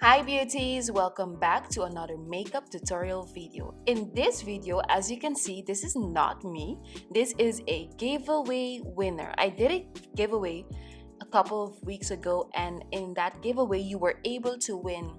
Hi beauties, welcome back to another makeup tutorial video. In this video, as you can see, this is not me. This is a giveaway winner. I did a giveaway a couple of weeks ago, and in that giveaway you were able to win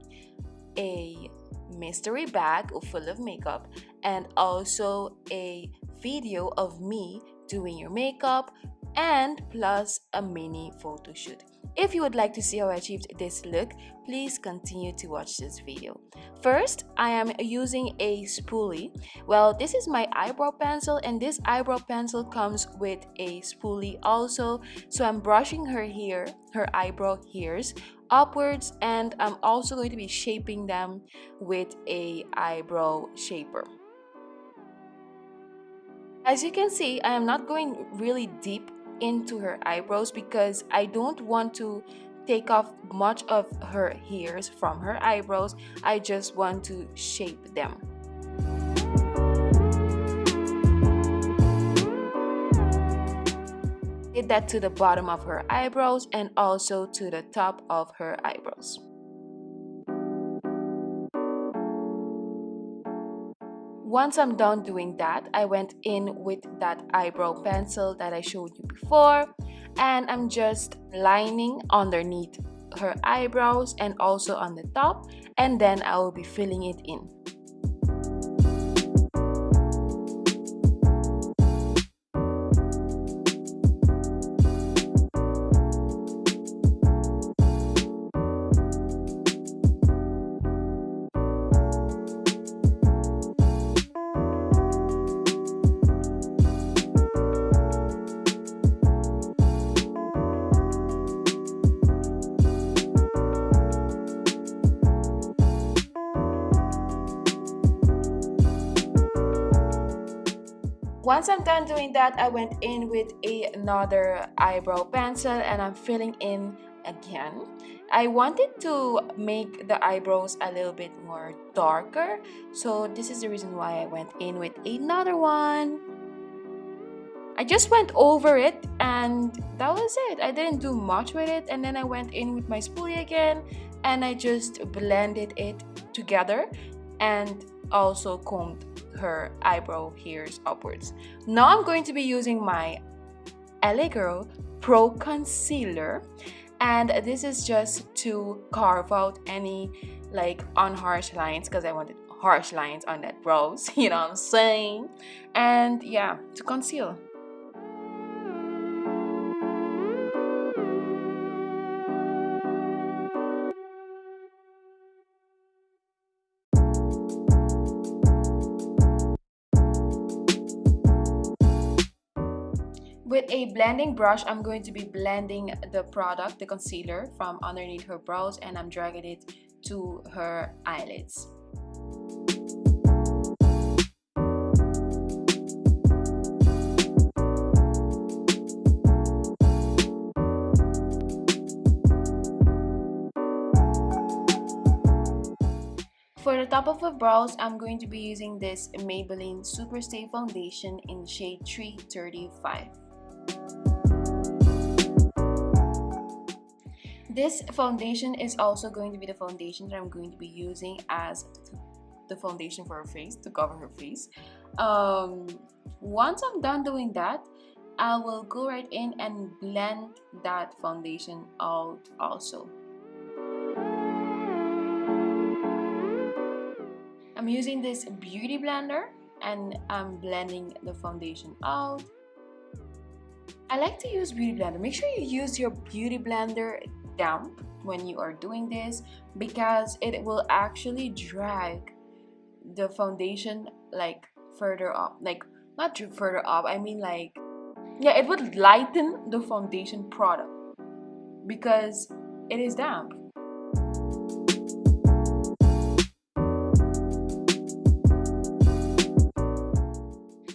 a mystery bag full of makeup and also a video of me doing your makeup and plus a mini photo shoot. If you would like to see how I achieved this look, please continue to watch this video. First, I am using a spoolie. Well, this is my eyebrow pencil, and this eyebrow pencil comes with a spoolie also. So I'm brushing her eyebrow hairs upwards, and I'm also going to be shaping them with a eyebrow shaper. As you can see, I am not going really deep into her eyebrows because I don't want to take off much of her hairs from her eyebrows. I just want to shape them. Did that to the bottom of her eyebrows and also to the top of her eyebrows. Once I'm done doing that, I went in with that eyebrow pencil that I showed you before, and I'm just lining underneath her eyebrows and also on the top, and then I will be filling it in. Once I'm done doing that, I went in with another eyebrow pencil and I'm filling in again. I wanted to make the eyebrows a little bit more darker, so this is the reason why I went in with another one. I just went over it and that was it. I didn't do much with it, and then I went in with my spoolie again and I just blended it together and also combed her eyebrow hairs upwards. Now I'm going to be using my LA Girl Pro Concealer, and this is just to carve out any unharsh lines because I wanted harsh lines on that brows, you know what I'm saying? And yeah, to conceal. With a blending brush, I'm going to be blending the product, the concealer, from underneath her brows, and I'm dragging it to her eyelids. For the top of her brows, I'm going to be using this Maybelline Superstay foundation in shade 335. This foundation is also going to be the foundation that I'm going to be using as the foundation for her face, to cover her face. Once I'm done doing that, I will go right in and blend that foundation out also. I'm using this beauty blender and I'm blending the foundation out. I like to use beauty blender. Make sure you use your beauty blender damp when you are doing this because it will actually drag the foundation further up, not further up, I mean yeah, it would lighten the foundation product because it is damp.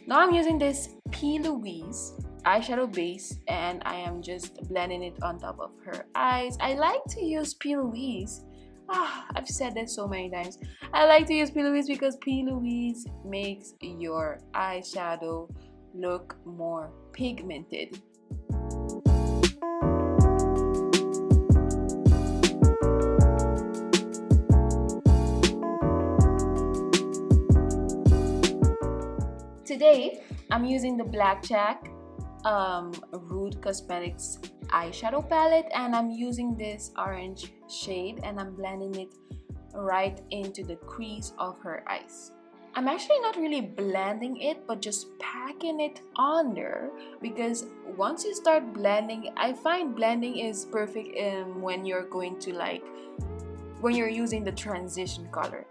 Now I'm using this Louise eyeshadow base and I am just blending it on top of her eyes. I like to use Louise. I've said that so many times. I like to use Louise because Louise makes your eyeshadow look more pigmented. Today, I'm using the Blackjack Rude Cosmetics eyeshadow palette, and I'm using this orange shade and I'm blending it right into the crease of her eyes. I'm actually not really blending it, but just packing it on there, because once you start blending, I find blending is perfect when you're going to when you're using the transition color.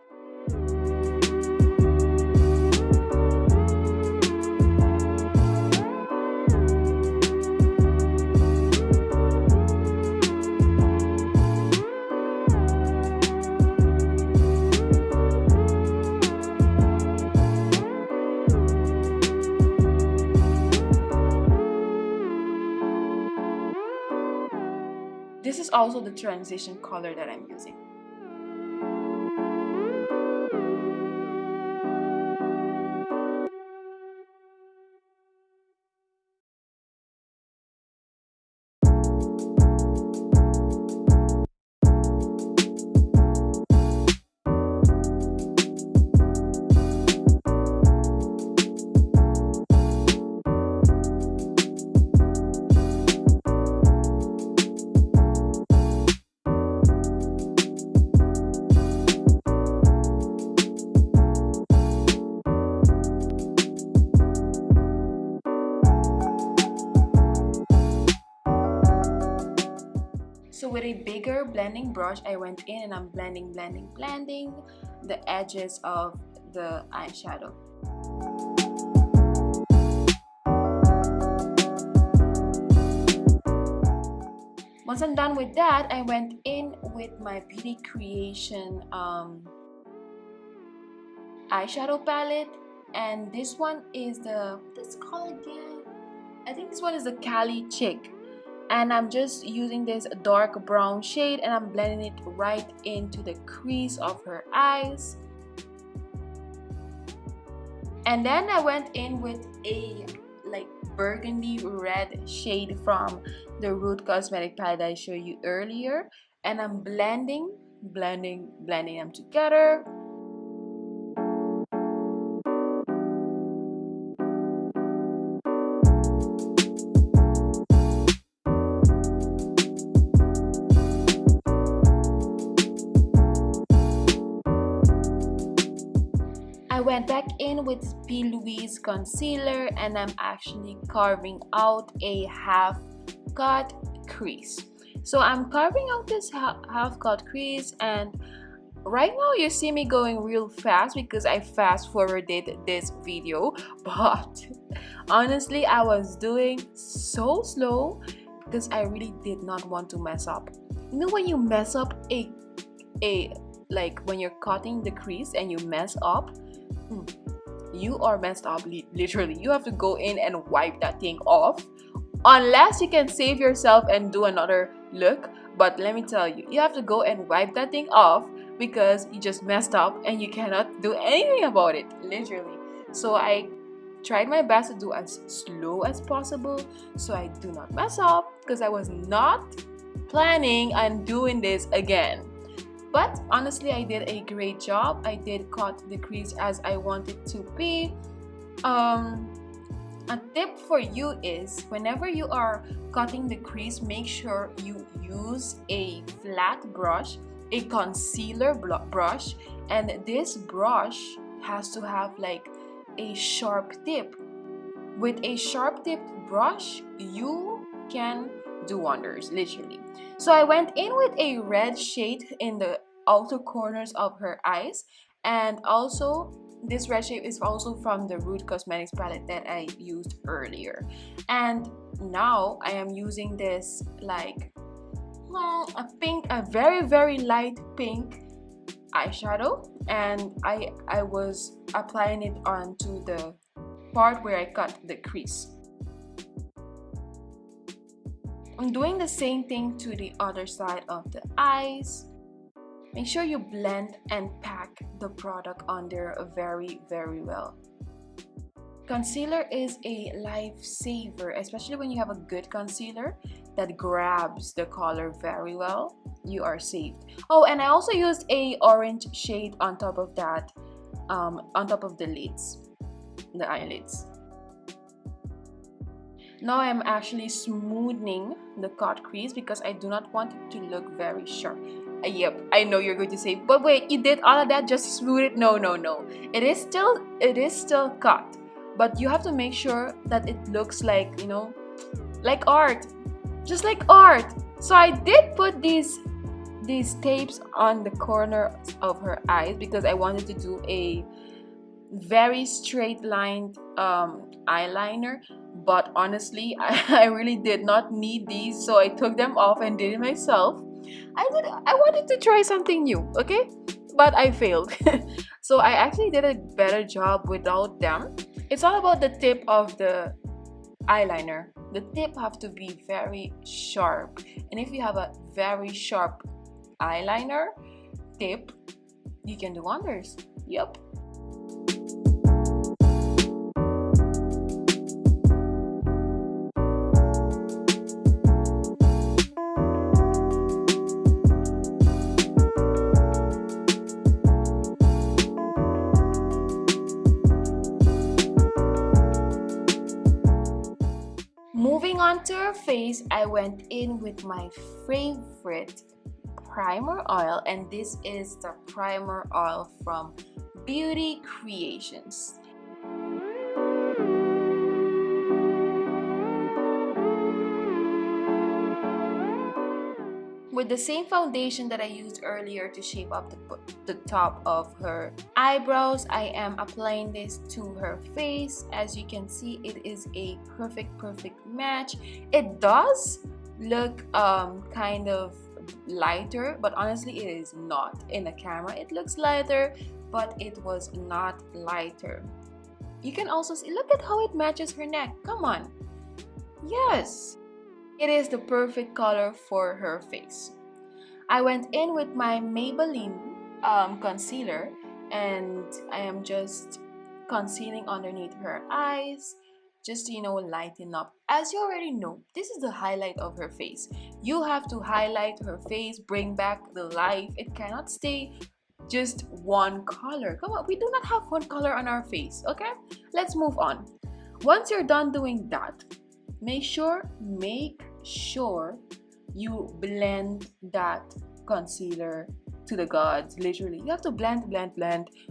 This is also the transition color that I'm using. So with a bigger blending brush, I went in and I'm blending the edges of the eyeshadow. Once I'm done with that, I went in with my Beauty Creation eyeshadow palette, and this one is what's it called again? I think this one is the CALA Chick. And I'm just using this dark brown shade and I'm blending it right into the crease of her eyes. And then I went in with a burgundy red shade from the Rude Cosmetic palette I showed you earlier, and I'm blending them together. I went back in with Louise concealer and I'm actually carving out a half cut crease. So I'm carving out this half cut crease, and right now you see me going real fast because I fast forwarded this video, but honestly I was doing so slow because I really did not want to mess up. You know when you mess up when you're cutting the crease and you mess up, you are messed up. Literally, you have to go in and wipe that thing off, unless you can save yourself and do another look. But let me tell you, you have to go and wipe that thing off because you just messed up and you cannot do anything about it, literally. So I tried my best to do as slow as possible so I do not mess up, because I was not planning on doing this again. But honestly, I did a great job. I did cut the crease as I want it to be. A tip for you is, whenever you are cutting the crease, make sure you use a flat brush, a concealer brush, and this brush has to have a sharp tip. With a sharp tipped brush, you can do wonders, literally. So I went in with a red shade in the outer corners of her eyes, and also this red shade is also from the Rude Cosmetics palette that I used earlier. And now I am using this a very light pink eyeshadow, and I was applying it onto the part where I cut the crease. I'm doing the same thing to the other side of the eyes. Make sure you blend and pack the product on there very well. Concealer is a lifesaver, especially when you have a good concealer that grabs the color very well. You are saved. Oh, and I also used a orange shade on top of that, on top of the lids. the eyelids. Now I'm actually smoothing the cut crease because I do not want it to look very sharp. Yep, I know you're going to say, but wait, you did all of that just to smooth it? No, no, no. It is still cut, but you have to make sure that it looks like, you know, like art, just like art. So I did put these tapes on the corner of her eyes because I wanted to do a very straight lined eyeliner, but honestly I really did not need these, so I took them off and did it myself. I wanted to try something new, okay, but I failed. So I actually did a better job without them. It's all about the tip of the eyeliner. The tip have to be very sharp, and if you have a very sharp eyeliner tip, you can do wonders. Yep. Moving on to her face, I went in with my favorite primer oil, and this is the primer oil from Beauty Creations. With the same foundation that I used earlier to shape up the top of her eyebrows, I am applying this to her face. As you can see, it is a perfect match. It does look kind of lighter, but honestly it is not. In the camera it looks lighter, but it was not lighter. You can also see, look at how it matches her neck. Come on. Yes, it is the perfect color for her face. I went in with my Maybelline concealer, and I am just concealing underneath her eyes, just to, you know, lighten up. As you already know, this is the highlight of her face. You have to highlight her face, bring back the life. It cannot stay just one color. Come on, we do not have one color on our face, okay? Let's move on. Once you're done doing that, make sure you blend that concealer to the gods. Literally, you have to blend,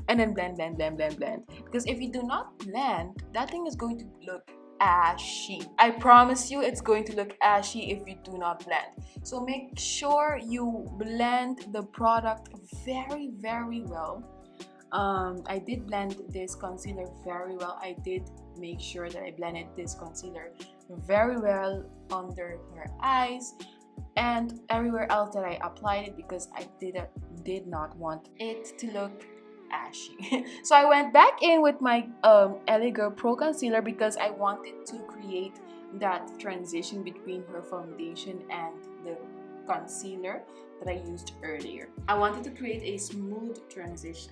and then blend, because if you do not blend, that thing is going to look ashy. I promise you, it's going to look ashy if you do not blend. So make sure you blend the product very well. I did blend this concealer very well. I did make sure that I blended this concealer very well under her eyes and everywhere else that I applied it, because I did not want it to look ashy. So I went back in with my LA Girl Pro Concealer because I wanted to create that transition between her foundation and the concealer that I used earlier. I wanted to create a smooth transition.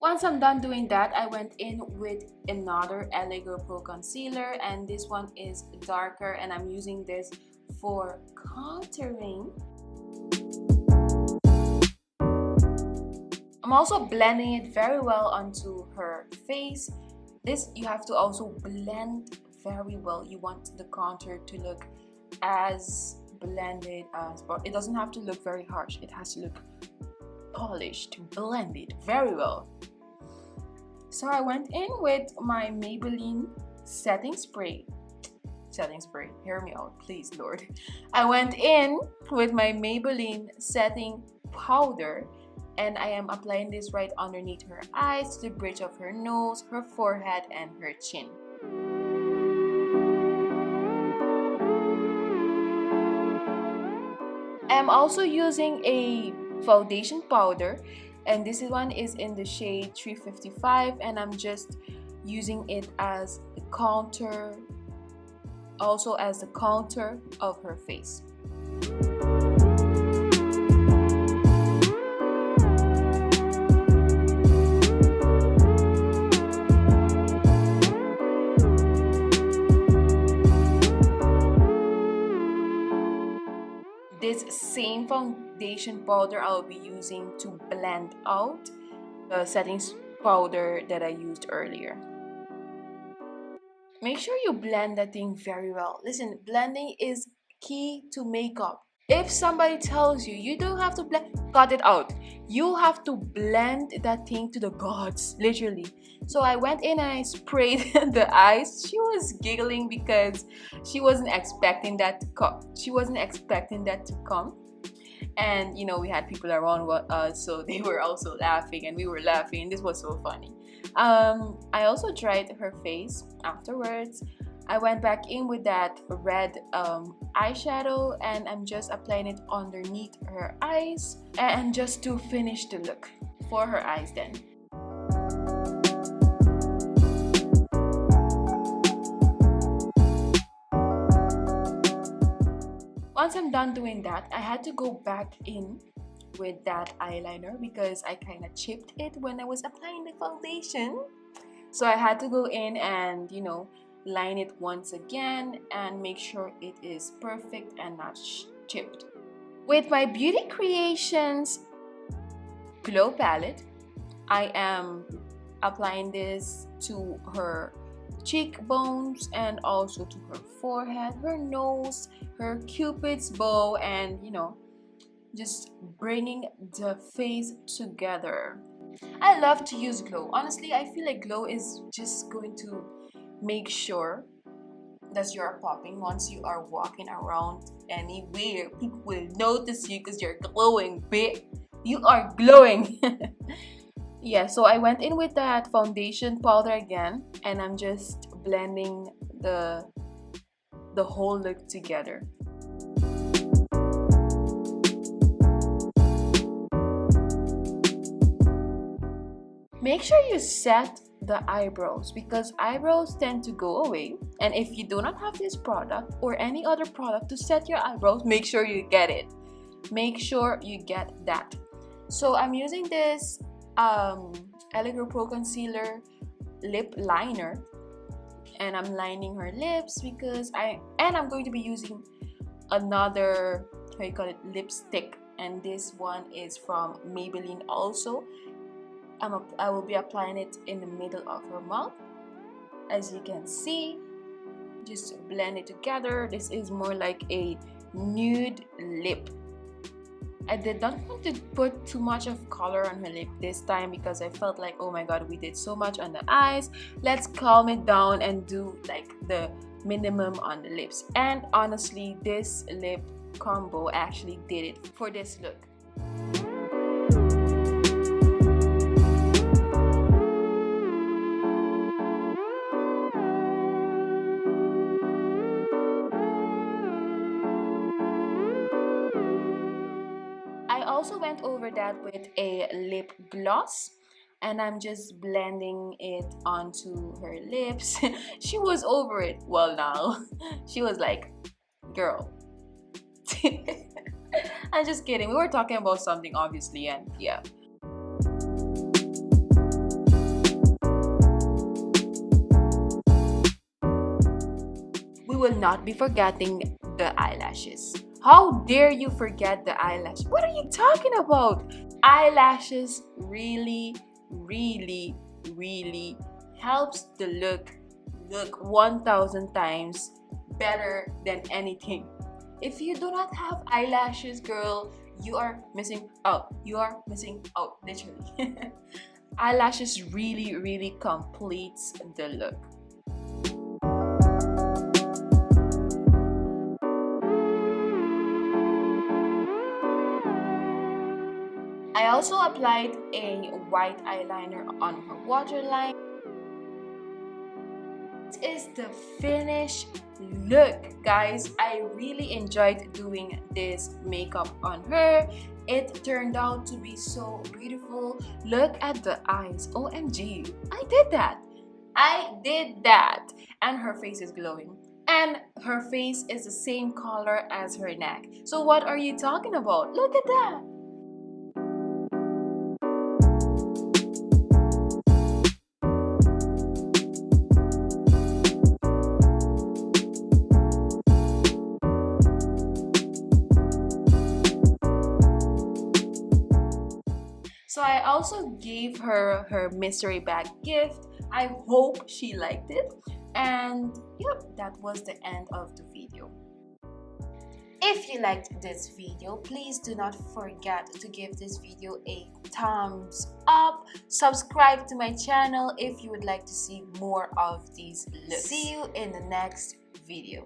Once I'm done doing that, I went in with another LA Girl Pro Concealer, and this one is darker, and I'm using this for contouring. I'm also blending it very well onto her face. This you have to also blend very well. You want the contour to look as blended as possible. It doesn't have to look very harsh. It has to look polished, blended very well. So I went in with my Maybelline setting spray. Hear me out, please, Lord. I went in with my Maybelline setting powder, and I am applying this right underneath her eyes, to the bridge of her nose, her forehead, and her chin. I'm also using a foundation powder, and this one is in the shade 355, and I'm just using it as the contour, also as the contour of her face. foundation powder I'll be using to blend out the setting powder that I used earlier. Make sure you blend that thing very well. Listen, blending is key to makeup. If somebody tells you you don't have to blend, cut it out. You have to blend that thing to the gods, literally. So I went in and I sprayed the eyes. She was giggling because she wasn't expecting that to come. And you know, we had people around us, so they were also laughing and we were laughing, and this was so funny. I also dried her face afterwards. I went back in with that red eyeshadow, and I'm just applying it underneath her eyes, and just to finish the look for her eyes then. Once I'm done doing that, I had to go back in with that eyeliner because I kind of chipped it when I was applying the foundation. So I had to go in and, you know, line it once again and make sure it is perfect and not chipped. With my Beauty Creations Glow palette, I am applying this to her cheekbones and also to her forehead, her nose, her cupid's bow, and you know, just bringing the face together. I love to use glow. Honestly, I feel like glow is just going to make sure that you are popping once you are walking around anywhere. People will notice you because you're glowing, bitch. You are glowing. Yeah, so I went in with that foundation powder again, and I'm just blending the whole look together. Make sure you set the eyebrows because eyebrows tend to go away, and if you do not have this product or any other product to set your eyebrows, make sure you get it. Make sure you get that. So I'm using this Elegant Pro Concealer lip liner, and I'm lining her lips because I'm going to be using another, how you call it, lipstick, and this one is from Maybelline also. I will be applying it in the middle of her mouth, as you can see. Just blend it together. This is more like a nude lip. I did not want to put too much of color on her lip this time because I felt like, oh my god, we did so much on the eyes. Let's calm it down and do like the minimum on the lips. And honestly, this lip combo actually did it for this look. I also went over that with a lip gloss, and I'm just blending it onto her lips. She was over it. Well, now she was like, girl. I'm just kidding. We were talking about something obviously, and yeah. We will not be forgetting the eyelashes. How dare you forget the eyelash? What are you talking about? Eyelashes really helps the look 1,000 times better than anything. If you do not have eyelashes, girl, you are missing out. You are missing out, literally. Eyelashes really completes the look. I also applied a white eyeliner on her waterline. This is the finished look, guys. I really enjoyed doing this makeup on her. It turned out to be so beautiful. Look at the eyes. OMG, I did that. And her face is glowing, and her face is the same color as her neck. So what are you talking about? Look at that. also gave her her mystery bag gift. I hope she liked it. And yep, that was the end of the video. If you liked this video, please do not forget to give this video a thumbs up. Subscribe to my channel if you would like to see more of these looks. See you in the next video.